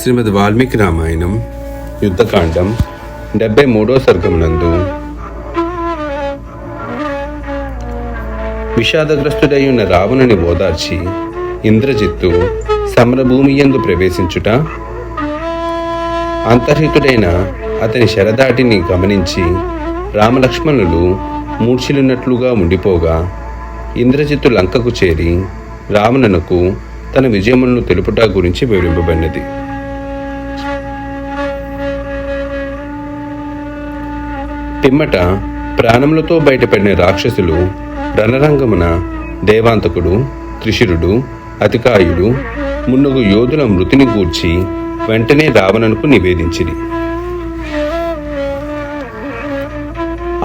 శ్రీమద్ వాల్మీకి రామాయణం యుద్ధకాండం 73వ సర్గమునందు విషాదగ్రస్తుడై ఉన్న రావణుని ఓదార్చి ఇంద్రజిత్తు సమరభూమియందు ప్రవేశించుట, అంతర్హితుడైన అతని శరదాటిని గమనించి రామలక్ష్మణులు మూర్ఛిల్లున్నట్లుగా ఉండిపోగా ఇంద్రజిత్తు లంకకు చేరి రావణునకు తన విజయములను తెలుపుట గురించి వివరింపబడినది. పిమ్మట ప్రాణములతో బయటపడిన రాక్షసులు రణరంగమున దేవాంతకుడు, త్రిశిరుడు, అతికాయుడు మున్నగు యోధుల మృతిని గూర్చి వెంటనే రావణునకు నివేదించిరి.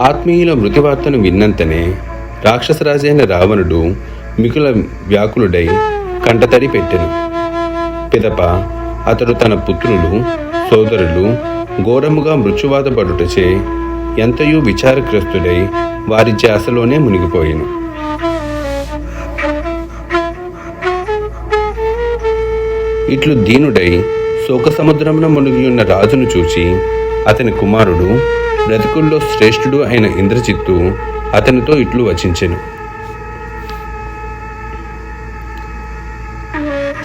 ఆత్మీయుల మృతివార్తను విన్నంతనే రాక్షసరాజైన రావణుడు మిగుల వ్యాకులుడై కంటతడి పెట్టెను. పిదప అతడు తన పుత్రులు, సోదరులు ఘోరముగా మృత్యువాదపడుటచే ఎంతయూ విచారగ్రస్తుడై వారి ధ్యాసలోనే మునిగిపోయెను. ఇట్లు దీనుడై శోకసముద్రమున మునిగియున్న రాజును చూచి అతని కుమారుడు, బ్రతుకుల్లో శ్రేష్ఠుడు అయిన ఇంద్రజిత్తు అతనితో ఇట్లు వచించెను.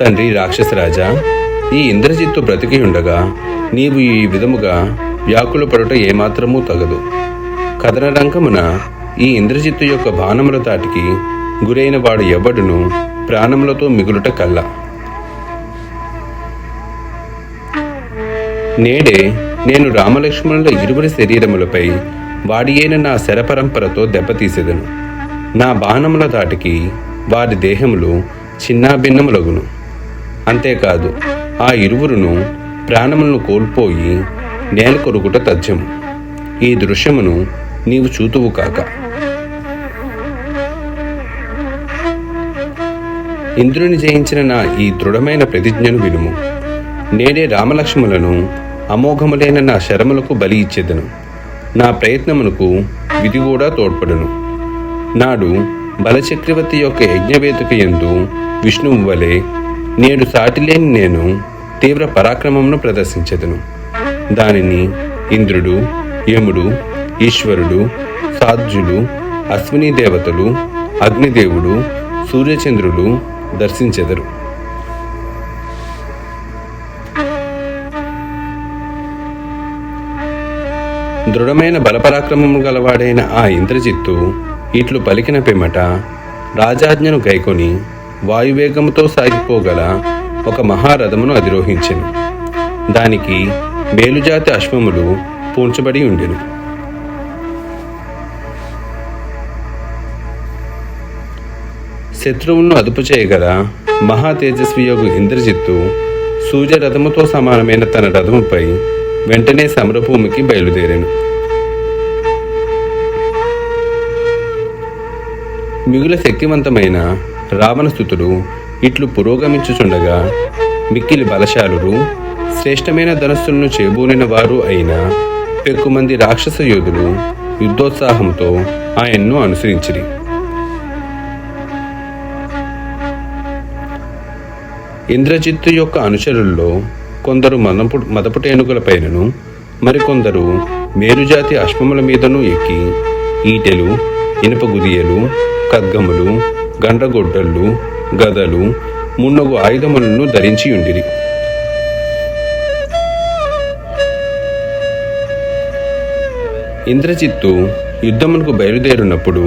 తండ్రి రాక్షసరాజా, ఈ ఇంద్రజిత్తు బ్రతికి ఉండగా నీవు ఈ విధముగా వ్యాకుల పడుట ఏమాత్రమూ తగదు. కథన రంగమున ఈ ఇంద్రజిత్తు యొక్క బాణముల తాటికి గురైన వాడు ఎవడును ప్రాణములతో మిగులుట కల్లా. నేడే నేను రామలక్ష్మణుల ఇరువురి శరీరములపై వాడి అయిన నా శరపరంపరతో దెబ్బతీసెదను. నా బాణముల తాటికి వారి దేహములు చిన్నాభిన్నములగును. అంతేకాదు, ఆ ఇరువురును ప్రాణములను కోల్పోయి నేల కొరుకుట తథ్యము. ఈ దృశ్యమును నీవు చూతువు కాక. ఇంద్రుని జయించిన నా ఈ దృఢమైన ప్రతిజ్ఞను వినుము. నేడే రామలక్ష్మణులను అమోఘములైన నా శరములకు బలి ఇచ్చేదను. నా ప్రయత్నమునకు విధి కూడా తోడ్పడును. నాడు బలచక్రవర్తి యొక్క యజ్ఞవేదిక యందు విష్ణువు వలె నేడు సాటిలేని నేను తీవ్ర పరాక్రమమును ప్రదర్శించెదను. దానిని ఇంద్రుడు, యముడు, ఈశ్వరుడు, సాధ్యులు, అశ్విని దేవతలు, అగ్నిదేవుడు, సూర్యచంద్రులు దర్శించెదరు. దృఢమైన బలపరాక్రమము గలవాడైన ఆ ఇంద్రజిత్తు ఇట్లు పలికిన పిమ్మట రాజాజ్ఞను గైకొని వాయువేగముతో సాగిపోగల ఒక మహారథమును అధిరోహించెను. దానికి మేలుజాతి అశ్వములు పూడ్చబడి ఉండెను. శత్రువులను అదుపు చేయగల మహా తేజస్వియోగు ఇంద్రజిత్తు సూర్యరథముతో సమానమైన తన రథముపై వెంటనే సమరభూమికి బయలుదేరాను. మిగుల శక్తివంతమైన రావణసుతుడు ఇట్లు పురోగమించుచుండగా మిక్కిలి బలశాలురు, శ్రేష్టమైన ధనస్సులను చేబూనిన వారు అయిన పెక్కుమంది రాక్షస యోధులు యుద్ధోత్సాహంతో ఆయన్ను అనుసరించిరి. ఇంద్రజిత్తు యొక్క అనుచరుల్లో కొందరు మదపుటేనుగులపైనను, మరికొందరు మేరుజాతి అశ్వముల మీదను ఎక్కి ఈటెలు, ఇనుప గుదియలు, ఖడ్గములు, గండ్రగొడ్డళ్ళు, గదలు మున్నగు ఆయుధములను ధరించి ఉండిరి. ఇంద్రజిత్తు యుద్ధమునకు బయలుదేరినప్పుడు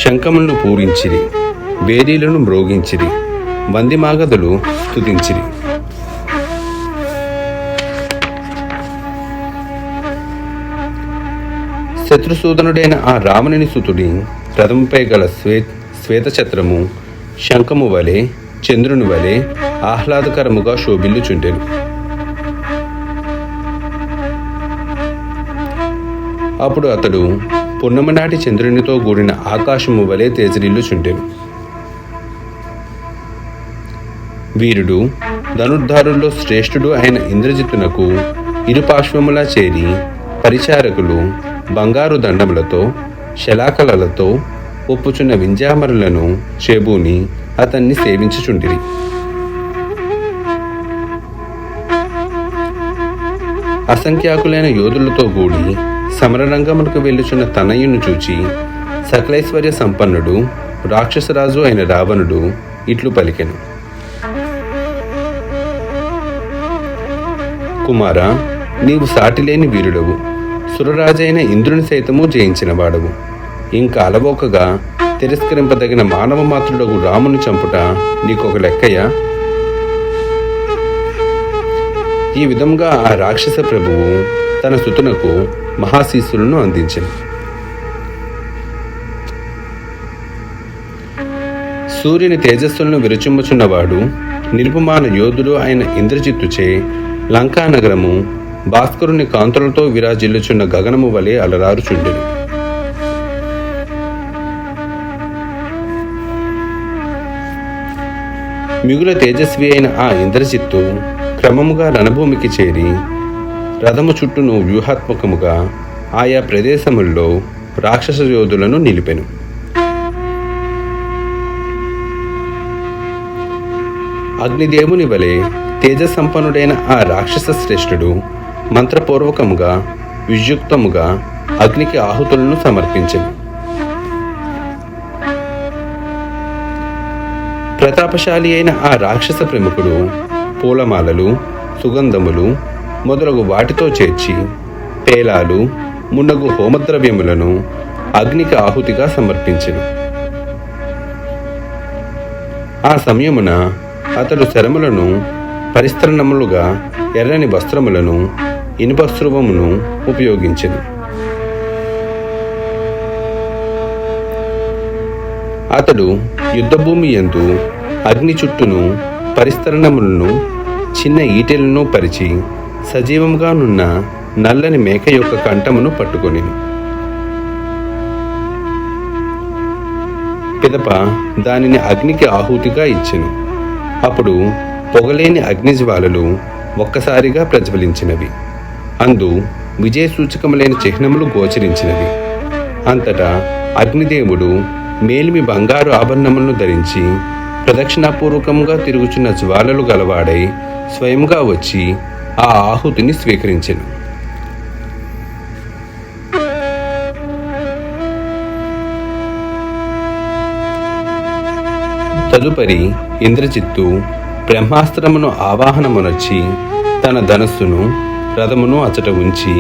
శంఖములను పూరించిరి, వేరీలను మ్రోగించిరి, వందిమాగదులు స్తుతించిరి. శత్రుసూదనుడైన ఆ రావణుని సుతుడి రథముపై గల శ్వేతఛత్రము శంఖము వలె, చంద్రుని వలె ఆహ్లాదకరముగా శోభిల్లుచుండెను. అప్పుడు అతడు పున్నమనాటి చంద్రునితో కూడిన ఆకాశము వలె తేజరిల్లుచుండెను. వీరుడు, ధనుర్ధారుల్లో శ్రేష్ఠుడు అయిన ఇంద్రజిత్తునకు ఇరుపార్శ్వములా చేరి పరిచారకులు బంగారు దండములతో, శలాకలతో ఒప్పుచున్న వింజామరులను చేబూని అతన్ని సేవించుచుండిరి. అసంఖ్యాకులైన యోధులతో కూడి సమరరంగమునకు వెళ్ళుచున్న తనయును చూచి సకలైశ్వర్య సంపన్నుడు రాక్షసరాజు అయిన రావణుడు ఇట్లు పలికెను. కుమారా, నీవు సాటిలేని వీరుడవు, సురరాజైన ఇంద్రుని సైతము జయించిన వాడవు. ఇంకా అలవోకగా తిరస్కరింపదగిన మానవ మాతృడగు రాముని చంపుట నీకొక లెక్కయ్యా? ఈ విధంగా ఆ రాక్షస ప్రభువు తన సుతునకు మహాశీస్సులను అందించెను. సూర్యుని తేజస్సులను విరచిమ్ముచున్నవాడు నిరుపమాన యోధుడు అయిన ఇంద్రజిత్తుచే లంకా నగరము భాస్కరుని కాంతులతో విరాజిల్లుచున్న గగనము వలె అలరారుచుండెను. మిగుల తేజస్వి అయిన ఆ ఇంద్రజిత్తు క్రమముగా రణభూమికి చేరి రథము చుట్టూను వ్యూహాత్మకముగా ఆయా ప్రదేశముల్లో రాక్షస యోధులను నిలిపెను. అగ్నిదేవుని వలె తేజసంపన్నుడైన ఆ రాక్షస శ్రేష్ఠుడు మంత్రపూర్వకముగా విద్యుక్తముగా అగ్నికి ఆహుతులను సమర్పించెను. ప్రతాపశాలి అయిన ఆ రాక్షస ప్రముఖుడు పూలమాలలు, సుగంధములు మొదలగు వాటితో చేర్చి పేలాలు మున్నగు హోమద్రవ్యములను అగ్నికి ఆహుతిగా సమర్పించెను. ఆ సమయమున అతడు శరములను పరిస్తరణములుగా ఎర్రని వస్త్రములను ఇనుపస్రువమును ఉపయోగించెను. అతడు యుద్ధభూమి యందు అగ్ని చుట్టూను పరిస్తరణములను చిన్న ఈటెలను పరిచి సజీవంగానున్న నల్లని మేక యొక్క కంఠమును పట్టుకొనెను. పిదప దానిని అగ్నికి ఆహుతిగా ఇచ్చెను. అప్పుడు పొగలేని అగ్నిజ్వాలలు ఒక్కసారిగా ప్రజ్వలించినవి. అందు విజయ సూచకములైన చిహ్నములు గోచరించినవి. అంతటా అగ్నిదేవుడు మేలిమి బంగారు ఆభరణములను ధరించి ప్రదక్షిణాపూర్వకంగా తిరుగుచున్న జ్వాలలు గలవాడై స్వయంగా వచ్చి ఆ ఆహుతిని స్వీకరించెను. తదుపరి ఇంద్రజిత్తు బ్రహ్మాస్త్రమును ఆవాహనమునర్చి తన ధనస్సును రథమును అచట ఉంచి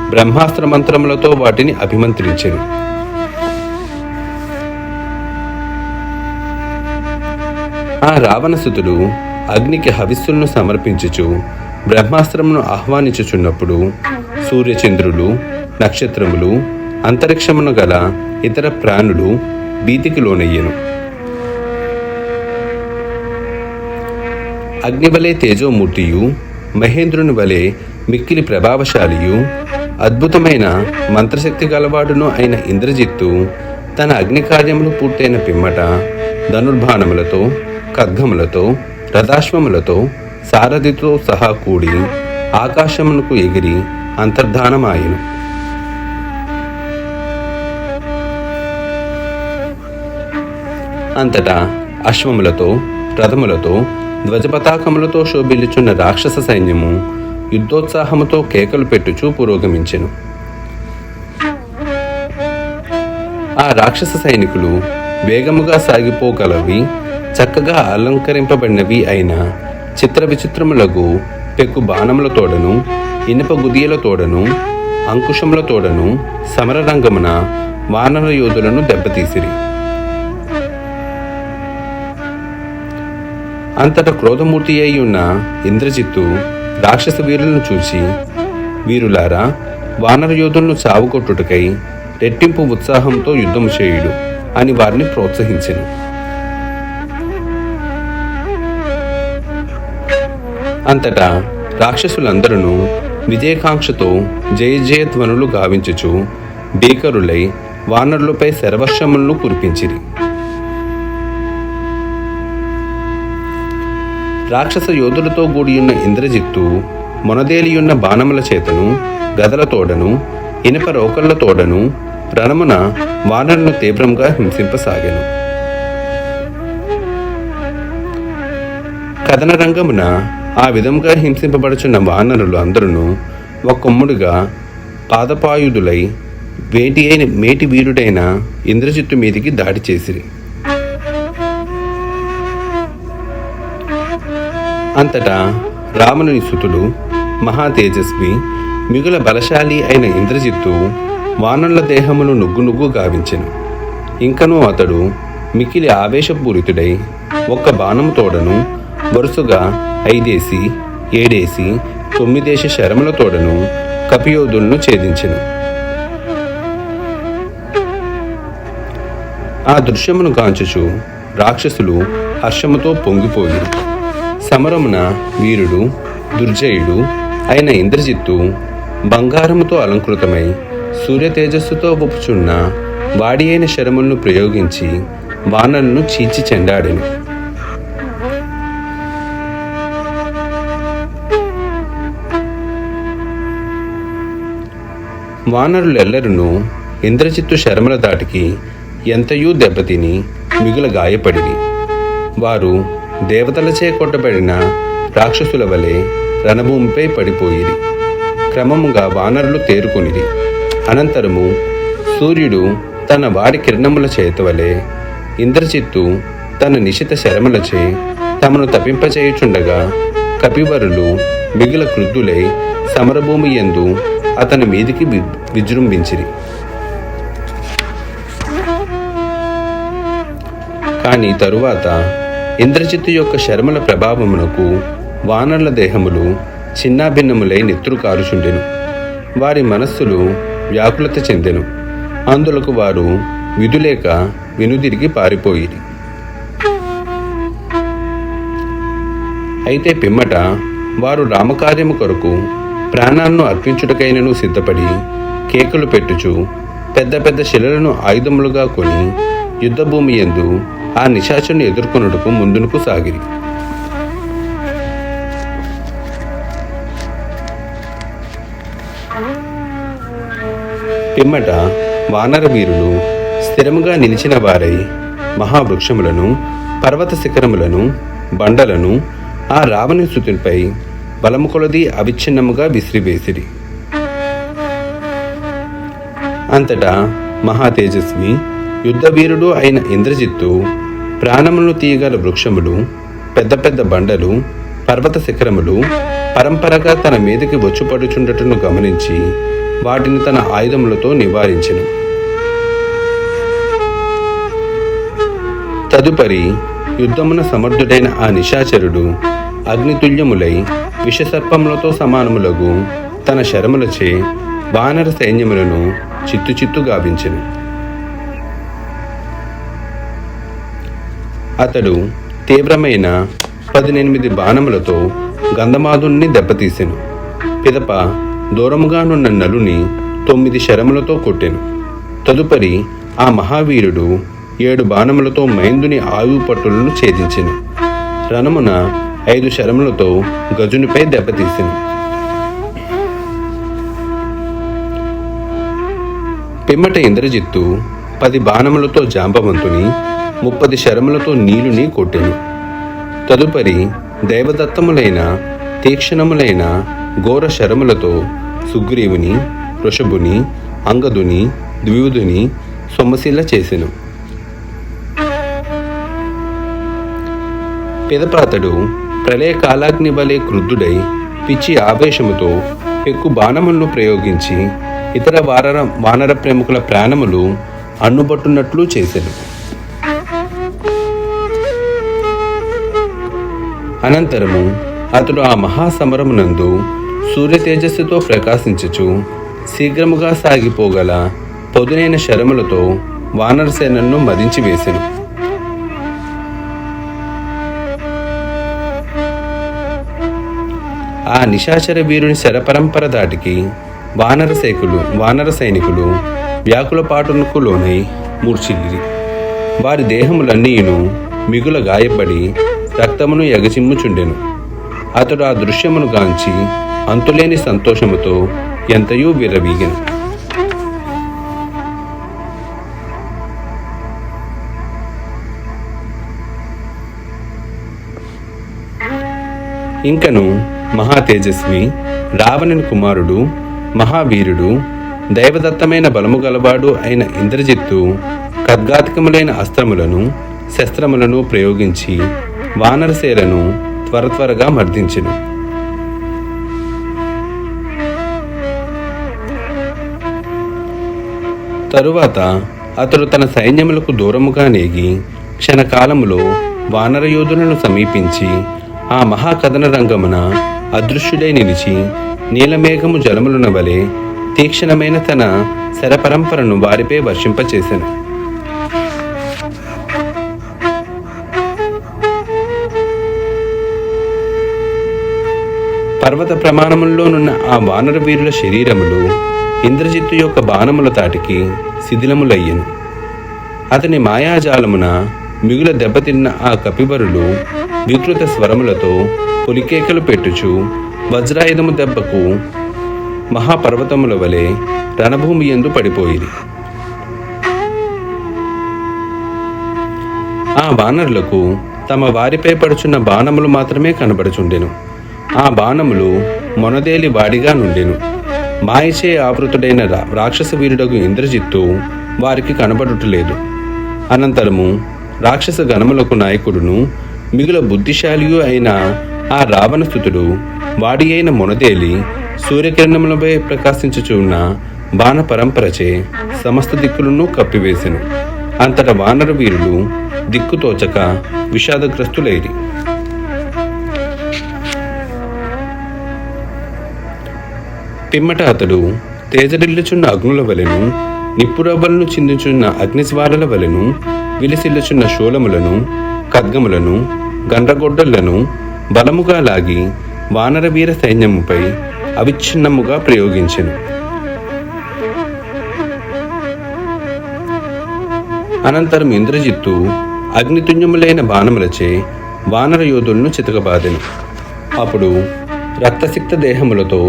బ్రహ్మాస్త్ర మంత్రములతో వాటిని అభిమంత్రించెను. ఆ రావణసుతుడు అగ్నికి హవిస్సులను సమర్పించుచు బ్రహ్మాస్త్రమును ఆహ్వానించుచున్నప్పుడు సూర్యచంద్రులు, నక్షత్రములు, అంతరిక్షమును గల ఇతర ప్రాణులు భీతికి లోనయ్యెను. అగ్నివలే తేజోమూర్తియు, మహేంద్రుని వలె మిక్కిలి ప్రభావశాలియు, అద్భుతమైన మంత్రశక్తి గలవాడును అయిన ఇంద్రజిత్తు తన అగ్ని కార్యములు పూర్తయిన పిమ్మట ధనుర్బాణములతో, ఖడ్గములతో, రథాశ్వములతో, సారథితో సహా కూడి ఆకాశమునకు ఎగిరి అంతర్ధానమాయెను. అంతటా అశ్వములతో, రథములతో, ధ్వజపతాకములతో శోభిల్లుచున్న రాక్షస సైన్యము యుద్ధోత్సాహముతో కేకలు పెట్టుచూ పురోగమించెను. ఆ రాక్షస సైనికులు వేగముగా సాగిపోగలవి, చక్కగా అలంకరింపబడినవి అయిన చిత్ర విచిత్రములకు పెక్కు బాణములతోడను, ఇనుప గుదియలతోడను, అంకుశములతోడను సమరరంగమున వానర యోధులను దెబ్బతీసిరి. అంతట క్రోధమూర్తి అయి ఉన్న ఇంద్రజిత్తు రాక్షస వీరులను చూసి, వీరులారా, వానర యోధులను చావుకొట్టుటకై రెట్టింపు ఉత్సాహంతో యుద్ధము చేయుడు అని వారిని ప్రోత్సహించెను. అంతటా రాక్షసులందరూ విజయకాంక్షతో జయ జయధ్వనులు గావించుచు భీకరులై వానరులపై శరవర్షములను కురిపించిరి. రాక్షస యోధులతో కూడియున్న ఇంద్రజిత్తు మొనదేలియున్న బాణముల చేతను, గదలతోడను, ఇనుప రోకళ్లతోడను రణమున వానరులను తీవ్రంగా హింసింపసాగెను. కథన రంగమున ఆ విధంగా హింసింపబడుచున్న వానరులు అందరూ ఒక్కొమ్ముడుగా పాదపాయుధులై మేటి వీరుడైన ఇంద్రజిత్తు మీదికి దాడి చేసిరి. అంతటా రావణుని సుతుడు మహా తేజస్వి మిగుల బలశాలి అయిన ఇంద్రజిత్తు వానరుల దేహమును నుగ్గు గావించెను. ఇంకనూ అతడు మికిలి ఆవేశపూరితుడై ఒక్క బాణము తోడను వరుసగా 5 7 9 శరముల తోడను కపియోధులను ఛేదించెను. ఆ దృశ్యమును గాంచుచు రాక్షసులు హర్షముతో పొంగిపోయి సమరమున వీరుడు దుర్జయుడు అయిన ఇంద్రజిత్తు బంగారముతో అలంకృతమై సూర్య తేజస్సుతో ఒప్పుచున్న వాడి అయిన శరములను ప్రయోగించి వానరులను చీల్చి చెండాడెను. వానరులెల్లరును ఇంద్రజిత్తు శరముల దాటికి ఎంతయూ దెబ్బతిని మిగుల గాయపడిరి. వారు దేవతలచే కొట్టబడిన రాక్షసుల వలె రణభూమిపై పడిపోయిరి. క్రమముగా వానరులు తేరుకొనిరి. అనంతరము సూర్యుడు తన వాడి కిరణముల చేతవలే ఇంద్రజిత్తు తన నిశిత శరములచే తమను తపింపచేయుచుండగా కపివరులు మిగుల క్రుద్ధులై సమరభూమి యందు అతని మీదికి విజృంభించిరి. కానీ తరువాత ఇంద్రజిత్తు యొక్క శరముల ప్రభావమునకు వానరుల దేహములు చిన్నాభిన్నములై నెత్తురు కారుచుండెను. వారి మనస్సులు వ్యాకులత చెందెను. అందులకు వారు విధులేక వెనుదిరిగి పారిపోయిరి. అయితే పిమ్మట వారు రామకార్యము కొరకు ప్రాణాలను అర్పించుటకైనను సిద్ధపడి కేకలు పెట్టుచు పెద్ద పెద్ద శిలలను ఆయుధములుగా కొని యుద్ధభూమి యందు ఆ నిశాచరుని ఎదుర్కొనుటకు ముందునకు సాగిరి. పిమ్మట వానర వీరులు స్థిరముగా నిలిచిన వారై మహావృక్షములను పర్వత శిఖరములను బండలను ఆ రావణుని సుతునిపై బలము కొలది అవిచ్ఛిన్నముగా విసిరివేసిరి. అంతటా మహా తేజస్వి యుద్ధవీరుడు అయిన ఇంద్రజిత్తు ప్రాణములను తీయగల వృక్షములు పెద్ద పెద్ద బండలు పర్వత శిఖరములు పరంపరగా తన మీదకి వచ్చుపడుచుండటను గమనించి వాటిని తన ఆయుధములతో నివారించెను. తదుపరి యుద్ధమున సమర్థుడైన ఆ నిశాచరుడు అగ్నితుల్యములై విషసర్పములతో సమానములగు తన శరములచే వానర సైన్యములను చిత్తు గావించెను. అతడు తీవ్రమైన 18 బాణములతో గంధమాదుని దెబ్బతీసెను. పిదప దూరముగానున్న నలుని 9 శరములతో కొట్టెను. తదుపరి ఆ మహావీరుడు 7 బాణములతో మైందుని ఆయువు పట్టులను ఛేదించెను. రణమున 5 శరములతో గజునిపై దెబ్బతీసెను. పిమ్మట ఇంద్రజిత్తు 10 బాణములతో జాంబవంతుని 30 శరములతో నీలుని కొట్టెను. తదుపరి దైవదత్తములైన తీక్షణములైన ఘోర శరములతో సుగ్రీవుని వృషభుని అంగదుని ద్వివుదుని సొమ్మశీల చేసెను. పిదప అతడు ప్రళయకాలాగ్ని వలె క్రుద్ధుడై పిచ్చి ఆవేశముతో ఎక్కువ బాణములను ప్రయోగించి ఇతర వానర ప్రముఖుల ప్రాణములు అన్నుబట్టున్నట్లు చేసెను. అనంతరము అతడు ఆ మహాసమరమునందు సూర్య తేజస్సుతో ప్రకాశించుచు శీఘ్రముగా సాగిపోగల పొదునైన శరములతో వానరసేనను మదించి వేసెను. ఆ నిశాచర వీరుని శరపరంపర దాటికి వానర సైనికులు వ్యాకులపాటునకు లోనై మూర్ఛిల్లిరి. వారి దేహములన్నీయును మిగుల గాయపడి రక్తమును ఎగచిమ్ముచుండెను. అతడు ఆ దృశ్యమును గాంచి అంతులేని సంతోషముతో ఎంతయూ విర్రవీగెను. ఇంకను మహా తేజస్వి రావణుని కుమారుడు, మహావీరుడు, దైవదత్తమైన బలము గలవాడు అయిన ఇంద్రజిత్తు ఖడ్గాతికములైన అస్త్రములను శస్త్రములను ప్రయోగించి వానరసేలను త్వరగా మర్దించెను. తరువాత అతడు తన సైన్యములకు దూరముగా నేగి క్షణకాలములో వానరయోధులను సమీపించి ఆ మహాకథన రంగమున అదృశ్యుడై నిలిచి నీలమేఘము జలములున వలె తీక్షణమైన తన శరపరంపరను వారిపై వర్షింపచేసెను. పర్వత ప్రమాణముల్లోనున్న ఆ వానర వీరుల శరీరములు ఇంద్రజిత్తు యొక్క బాణముల తాటికి శిథిలములయ్యెను. అతని మాయాజాలమున మిగుల దెబ్బతిన్న ఆ కపివరులు వికృత స్వరములతో పొలికేకలు పెట్టుచు వజ్రాయుధము దెబ్బకు మహాపర్వతముల వలె రణభూమి యందు పడిపోయిరి. ఆ వానరులకు తమ వారిపై పడుచున్న బాణములు మాత్రమే కనబడుచుండెను. ఆ బాణములు మొనదేలి వాడిగా నుండెను. మాయచే ఆవృతుడైన రాక్షస వీరుడగు ఇంద్రజిత్తు వారికి కనబడుటలేదు. అనంతరము రాక్షస గణములకు నాయకుడును మిగుల బుద్ధిశాలియు అయిన ఆ రావణసుతుడు వాడి అయిన మొనదేలి సూర్యకిరణములపై ప్రకాశించుచున్న బాణ పరంపరచే సమస్త దిక్కులను కప్పివేసెను. అంతట వానర వీరులు దిక్కుతోచక విషాదగ్రస్తులైరి. పిమ్మట అతడు తేజరిల్లుచున్న అగ్నుల వలెను నిప్పురవ్వలను చిందుచున్న అగ్నిజ్వాలల వలెను విలిసిల్లుచున్న శూలములను ఖడ్గములను గండ్రగొడ్డళ్లను బలముగా లాగి వానరవీర సైన్యముపై అవిచ్ఛిన్నముగా ప్రయోగించెను. అనంతరం ఇంద్రజిత్తు అగ్నితుణ్యములైన బాణములచే వానర యోధులను చితకబాదెను. అప్పుడు రక్తసిక్త దేహములతో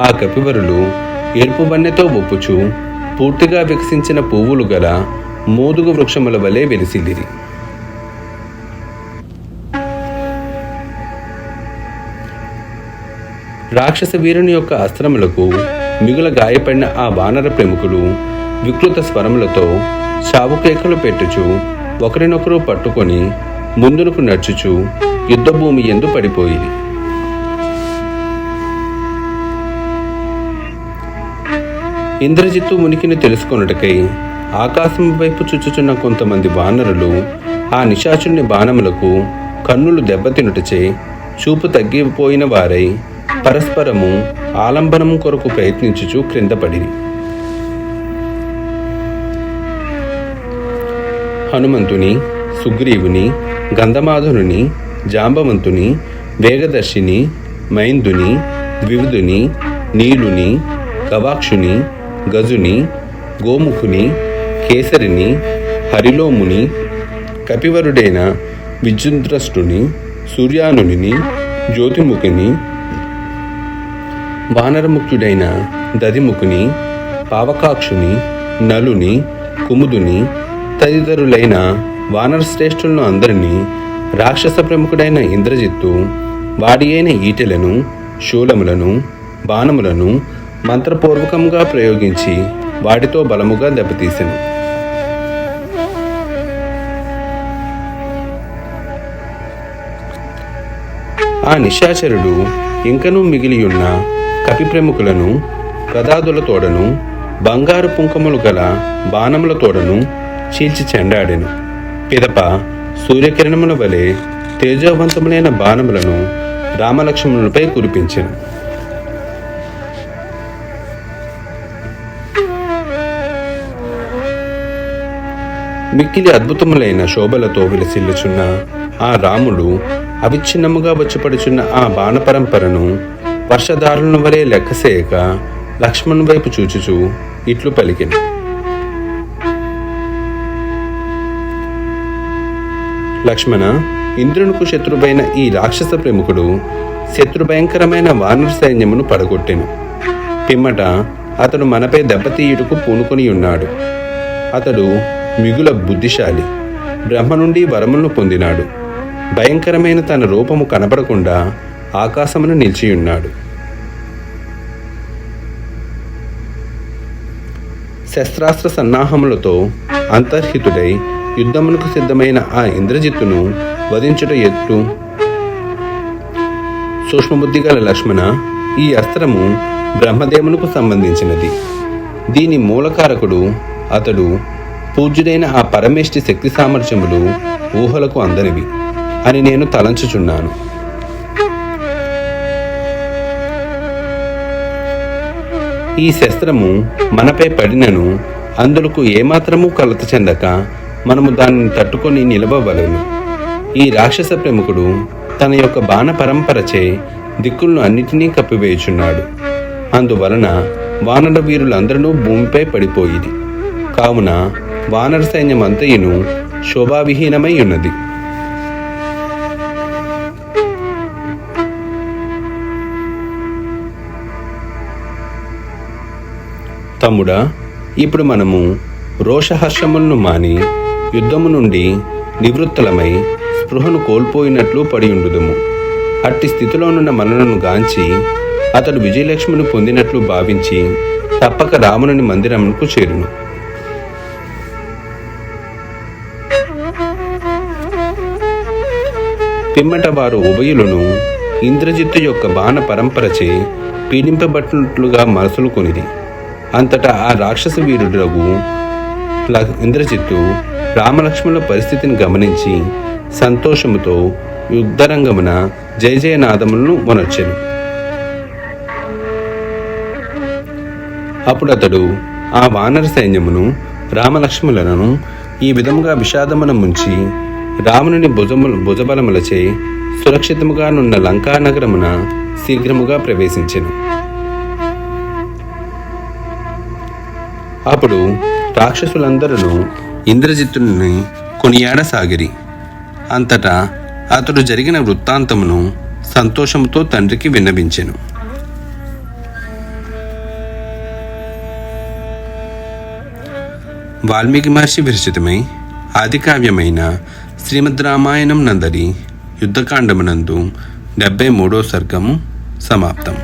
ఆ కపివరులు ఎరుపు వన్నెతో ఒప్పుచు పూర్తిగా వికసించిన పువ్వులు గల మోదుగు వృక్షముల వలె వెలిసిల్లిరి. రాక్షస వీరుని యొక్క అస్త్రములకు మిగుల గాయపడిన ఆ వానర ప్రముఖులు వికృత స్వరములతో చావుకేకలు పెట్టుచు ఒకరినొకరు పట్టుకొని ముందునకు నడుచుచు యుద్ధభూమి యందు పడిపోయిరి. ఇంద్రజిత్తు ఉనికిని తెలుసుకొనుటకై ఆకాశం వైపు చుచ్చుచున్న కొంతమంది వానరులు ఆ నిశాచుని బాణములకు కన్నులు దెబ్బతినుటచే చూపు తగ్గిపోయిన వారై పరస్పరము ఆలంబనము కొరకు ప్రయత్నించుచు క్రింద పడిరి. హనుమంతుని, సుగ్రీవుని, గంధమాధుని, జాంబవంతుని, వేగదర్శిని, మైందుని, ద్వివిధుని, నీలుని, గవాక్షుని, గజుని, గోముఖుని, కేసరిని, హరిలోముని, కపివరుడైన విజృంధ్రష్టుని, సూర్యానుని, జ్యోతిముఖుని, వానరముఖ్యుడైన దదిముఖుని, పావకాక్షుని, నలుని, కుముదుని తదితరులైన వానర శ్రేష్ఠులను అందరినీ రాక్షస ప్రముఖుడైన ఇంద్రజిత్తు వాడి అయిన ఈటెలను, శూలములను, బాణములను మంత్రపూర్వకంగా ప్రయోగించి వాటితో బలముగా దెబ్బతీసెను. ఆ నిశాచరుడు ఇంకనూ మిగిలియున్న కపి ప్రముఖులను గదాదుల తోడను బంగారు పుంకములు గల బాణముల తోడను చీల్చి చెండాడెను. పిదప సూర్యకిరణముల వలె తేజోవంతములైన బాణములను రామలక్ష్మణులపై కురిపించెను. మిక్కిలి అద్భుతములైన శోభలతో విలసిల్లుచున్న ఆ రాముడు అవిచ్ఛిన్నముగా వచ్చిపడుచున్న ఆ బాణ పరంపరను వర్షధారులను వలె లెక్కసేయక లక్ష్మణు వైపు చూచుచూ ఇట్లు పలికెను. లక్ష్మణ, ఇంద్రునికి శత్రువైన ఈ రాక్షస ప్రముఖుడు శత్రుభయంకరమైన వానర సైన్యమును పడగొట్టెను. పిమ్మట అతడు మనపై దెబ్బతీయుటకు పూనుకొని ఉన్నాడు. అతడు మిగుల బుద్ధిశాలి, బ్రహ్మ నుండి వరములను పొందినాడు. భయంకరమైన తన రూపము కనబడకుండా ఆకాశమును నిలిచియున్నాడు. శస్త్రాస్త్ర సన్నాహములతో అంతర్హితుడై యుద్ధమునకు సిద్ధమైన ఆ ఇంద్రజిత్తును వధించుట ఎట్లు? సూక్ష్మబుద్ధి గల లక్ష్మణ, ఈ అస్త్రము బ్రహ్మదేవునికి సంబంధించినది. దీని మూలకారకుడు అతడు. పూజ్యుడైన ఆ పరమేష్టి శక్తి సామర్థ్యములు ఊహలకు అందనివి అని నేను తలంచుచున్నాను. ఈ శస్త్రము మనపై పడినను అందులకు ఏమాత్రమూ కలత చెందక మనము దానిని తట్టుకొని నిలవవలెను. ఈ రాక్షస ప్రముఖుడు తన యొక్క బాణ పరంపరచే దిక్కులను అన్నిటినీ కప్పివేయుచున్నాడు. అందువలన వానర వీరులందరూ భూమిపై పడిపోయిది. కావున వానర సైన్యం అంతయును శోభావిహీనమై ఉన్నది. తమ్ముడా, ఇప్పుడు మనము రోషహర్షములను మాని యుద్ధము నుండి నివృత్తులమై స్పృహను కోల్పోయినట్లు పడి ఉండుదుము. అట్టి స్థితిలోనున్న మనలను గాంచి అతడు విజయలక్ష్మిని పొందినట్లు భావించి తప్పక రాముని మందిరమునకు చేరును. పిమ్మట వారు ఉభయులను ఇంద్రజిత్తు యొక్క బాణ పరంపరచే పీడింపబట్టినట్లుగా మనసులు కొనిది. అంతటా ఆ రాక్షస వీరుడు ఇంద్రజిత్తు రామలక్ష్మణుల పరిస్థితిని గమనించి సంతోషముతో యుద్ధరంగమున జయజయనాదములను మొనర్చెను. అప్పుడు అతడు ఆ వానర సైన్యమును రామలక్ష్మణులను ఈ విధముగా విషాదమున ముంచి రాముని భుజబలములచే సురక్షితముగా నున్న లంకానగరమున శీఘ్రముగా ప్రవేశించెను. అప్పుడు రాక్షసులందరూ ఇంద్రజిత్తుని కొనియాడసాగిరి. అంతటా అతడు జరిగిన వృత్తాంతమును సంతోషముతో తండ్రికి విన్నవించెను. వాల్మీకి మహర్షి విరచితమై ఆదికావ్యమైన శ్రీమద్ రామాయణం నందరి యుద్ధకాండమునందు 73వ సర్గము సమాప్తం.